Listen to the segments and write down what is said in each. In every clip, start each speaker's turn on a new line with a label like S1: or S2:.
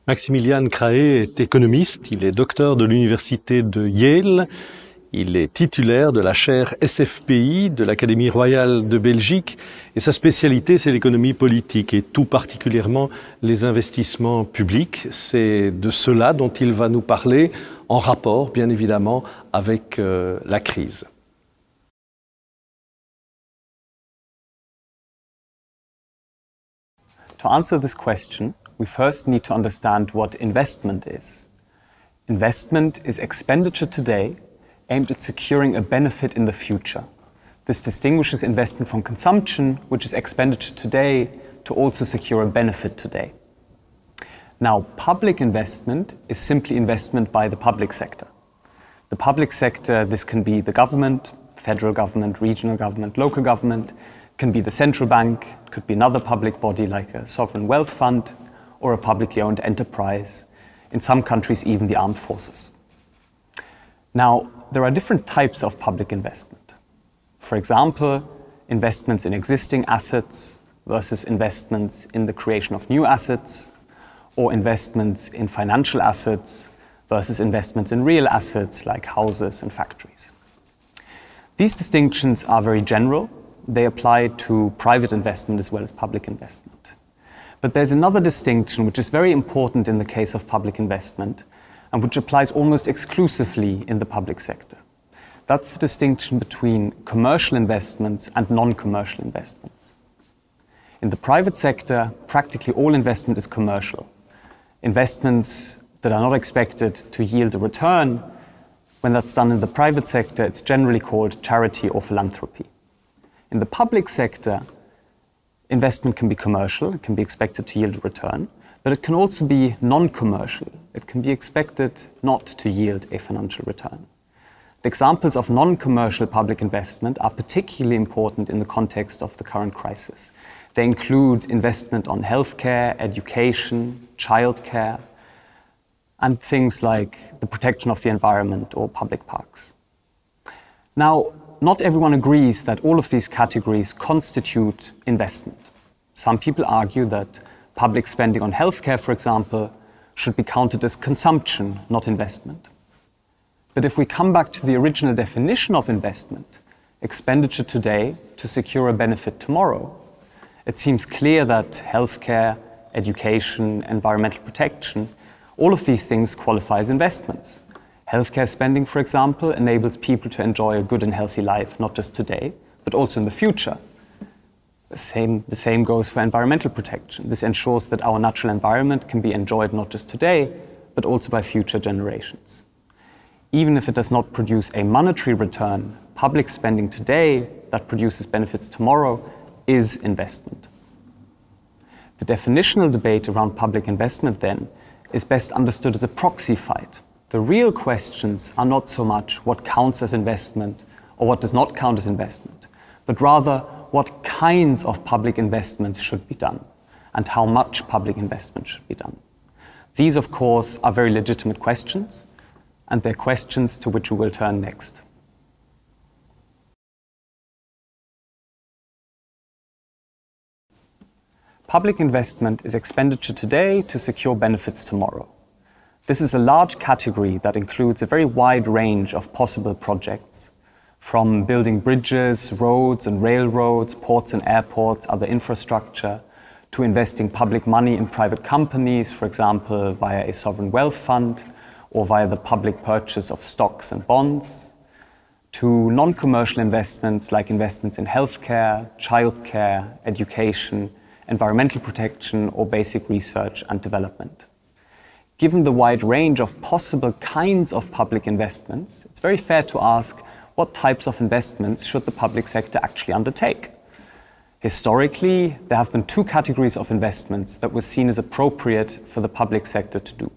S1: Maximilian Krahé est économiste, il est docteur de l'université de Yale, il est titulaire de la chaire SFPI de l'Académie royale de Belgique et sa spécialité c'est l'économie politique et tout particulièrement les investissements publics. C'est de cela dont il va nous parler en rapport bien évidemment avec la crise.
S2: To answer this question, we first need to understand what investment is. Investment is expenditure today aimed at securing a benefit in the future. This distinguishes investment from consumption, which is expenditure today to also secure a benefit today. Now, public investment is simply investment by the public sector. The public sector, this can be the government, federal government, regional government, local government, can be the central bank, it could be another public body like a sovereign wealth fund or a publicly owned enterprise, in some countries even the armed forces. Now, there are different types of public investment. For example, investments in existing assets versus investments in the creation of new assets, or investments in financial assets versus investments in real assets like houses and factories. These distinctions are very general. They apply to private investment as well as public investment. But there's another distinction which is very important in the case of public investment and which applies almost exclusively in the public sector. That's the distinction between commercial investments and non-commercial investments. In the private sector, practically all investment is commercial. Investments that are not expected to yield a return, when that's done in the private sector, it's generally called charity or philanthropy. In the public sector, investment can be commercial, it can be expected to yield a return, but it can also be non-commercial. It can be expected not to yield a financial return. The examples of non-commercial public investment are particularly important in the context of the current crisis. They include investment on healthcare, education, childcare, and things like the protection of the environment or public parks. Now, not everyone agrees that all of these categories constitute investment. Some people argue that public spending on healthcare, for example, should be counted as consumption, not investment. But if we come back to the original definition of investment, expenditure today to secure a benefit tomorrow, it seems clear that healthcare, education, environmental protection, all of these things qualify as investments. Healthcare spending, for example, enables people to enjoy a good and healthy life, not just today, but also in the future. The same goes for environmental protection. This ensures that our natural environment can be enjoyed not just today, but also by future generations. Even if it does not produce a monetary return, public spending today that produces benefits tomorrow is investment. The definitional debate around public investment, then, is best understood as a proxy fight. The real questions are not so much what counts as investment or what does not count as investment, but rather what kinds of public investments should be done and how much public investment should be done. These, of course, are very legitimate questions, and they're questions to which we will turn next. Public investment is expenditure today to secure benefits tomorrow. This is a large category that includes a very wide range of possible projects, from building bridges, roads and railroads, ports and airports, other infrastructure, to investing public money in private companies, for example, via a sovereign wealth fund or via the public purchase of stocks and bonds, to non-commercial investments like investments in healthcare, childcare, education, environmental protection, or basic research and development. Given the wide range of possible kinds of public investments, it's very fair to ask what types of investments should the public sector actually undertake. Historically, there have been two categories of investments that were seen as appropriate for the public sector to do.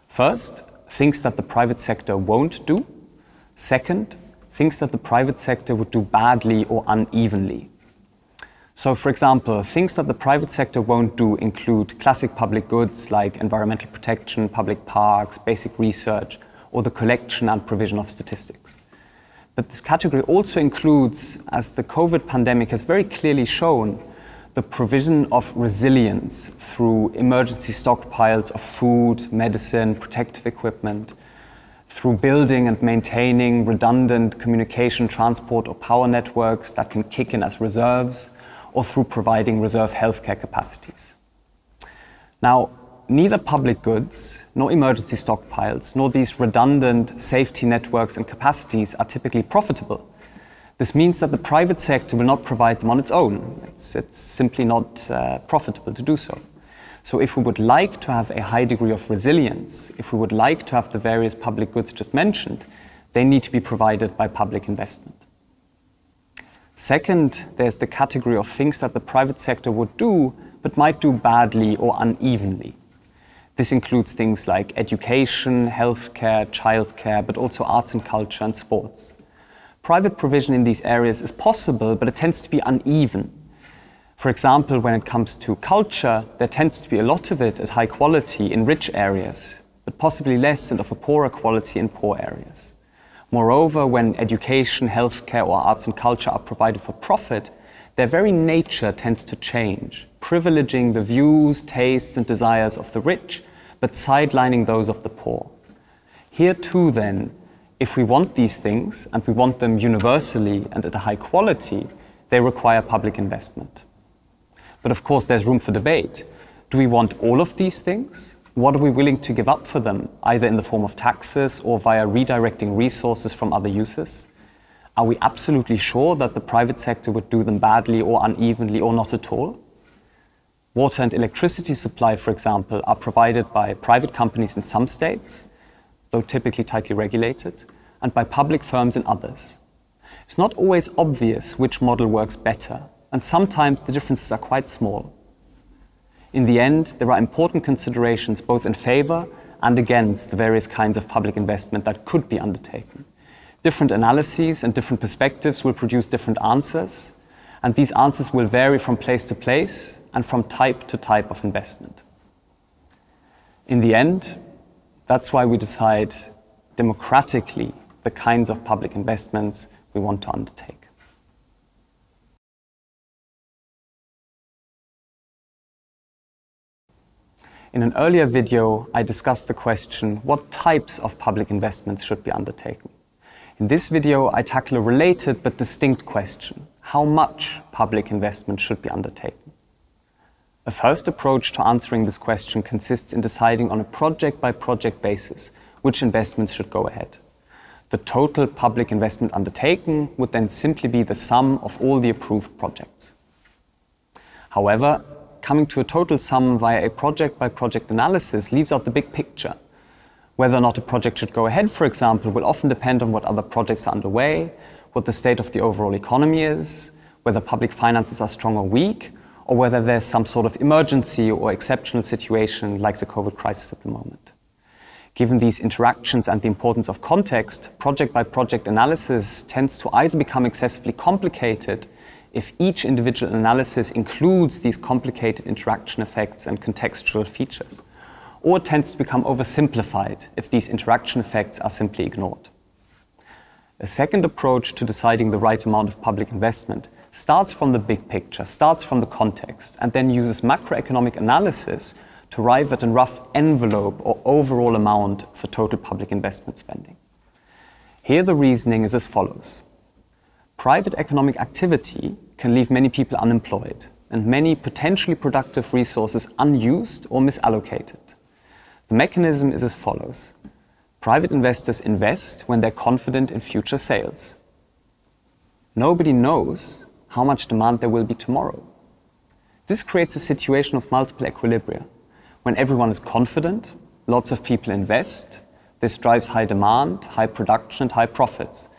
S2: First, things that the private sector won't do. Second, things that the private sector would do badly or unevenly. So, for example, things that the private sector won't do include classic public goods like environmental protection, public parks, basic research, or the collection and provision of statistics. But this category also includes, as the COVID pandemic has very clearly shown, the provision of resilience through emergency stockpiles of food, medicine, protective equipment, through building and maintaining redundant communication, transport or power networks that can kick in as reserves, or through providing reserve healthcare capacities. Now, neither public goods, nor emergency stockpiles, nor these redundant safety networks and capacities are typically profitable. This means that the private sector will not provide them on its own. It's simply not profitable to do so. So if we would like to have a high degree of resilience, if we would like to have the various public goods just mentioned, they need to be provided by public investment. Second, there's the category of things that the private sector would do, but might do badly or unevenly. This includes things like education, healthcare, childcare, but also arts and culture and sports. Private provision in these areas is possible, but it tends to be uneven. For example, when it comes to culture, there tends to be a lot of it at high quality in rich areas, but possibly less and of a poorer quality in poor areas. Moreover, when education, healthcare, or arts and culture are provided for profit, their very nature tends to change, privileging the views, tastes, and desires of the rich, but sidelining those of the poor. Here too, then, if we want these things, and we want them universally and at a high quality, they require public investment. But of course, there's room for debate. Do we want all of these things? What are we willing to give up for them, either in the form of taxes or via redirecting resources from other uses? Are we absolutely sure that the private sector would do them badly or unevenly or not at all? Water and electricity supply, for example, are provided by private companies in some states, though typically tightly regulated, and by public firms in others. It's not always obvious which model works better, and sometimes the differences are quite small. In the end, there are important considerations both in favor and against the various kinds of public investment that could be undertaken. Different analyses and different perspectives will produce different answers, and these answers will vary from place to place and from type to type of investment. In the end, that's why we decide democratically the kinds of public investments we want to undertake. In an earlier video, I discussed the question, what types of public investments should be undertaken? In this video, I tackle a related but distinct question, how much public investment should be undertaken? A first approach to answering this question consists in deciding on a project-by-project basis which investments should go ahead. The total public investment undertaken would then simply be the sum of all the approved projects. However, coming to a total sum via a project-by-project analysis leaves out the big picture. Whether or not a project should go ahead, for example, will often depend on what other projects are underway, what the state of the overall economy is, whether public finances are strong or weak, or whether there's some sort of emergency or exceptional situation like the COVID crisis at the moment. Given these interactions and the importance of context, project-by-project analysis tends to either become excessively complicated if each individual analysis includes these complicated interaction effects and contextual features, or it tends to become oversimplified if these interaction effects are simply ignored. A second approach to deciding the right amount of public investment starts from the big picture, starts from the context, and then uses macroeconomic analysis to arrive at a rough envelope or overall amount for total public investment spending. Here the reasoning is as follows. Private economic activity can leave many people unemployed and many potentially productive resources unused or misallocated. The mechanism is as follows. Private investors invest when they're confident in future sales. Nobody knows how much demand there will be tomorrow. This creates a situation of multiple equilibria. When everyone is confident, lots of people invest. This drives high demand, high production, and high profits.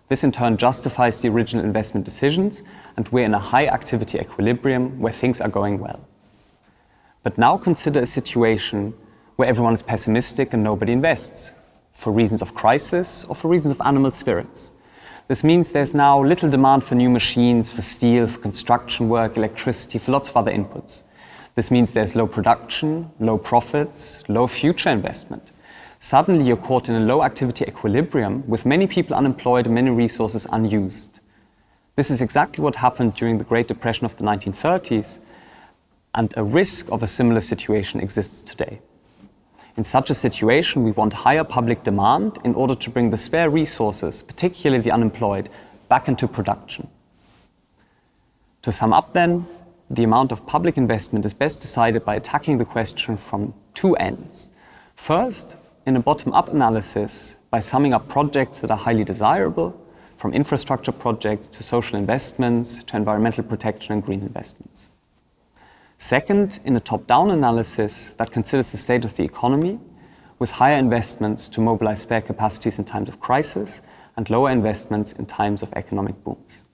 S2: This in turn justifies the original investment decisions, and we're in a high activity equilibrium where things are going well. But now consider a situation where everyone is pessimistic and nobody invests, for reasons of crisis or for reasons of animal spirits. This means there's now little demand for new machines, for steel, for construction work, electricity, for lots of other inputs. This means there's low production, low profits, low future investment. Suddenly you're caught in a low activity equilibrium with many people unemployed and many resources unused. This is exactly what happened during the Great Depression of the 1930s, and a risk of a similar situation exists today. In such a situation, we want higher public demand in order to bring the spare resources, particularly the unemployed, back into production. To sum up then, the amount of public investment is best decided by attacking the question from two ends. First, in a bottom-up analysis, by summing up projects that are highly desirable, from infrastructure projects to social investments to environmental protection and green investments. Second, in a top-down analysis that considers the state of the economy, with higher investments to mobilize spare capacities in times of crisis and lower investments in times of economic booms.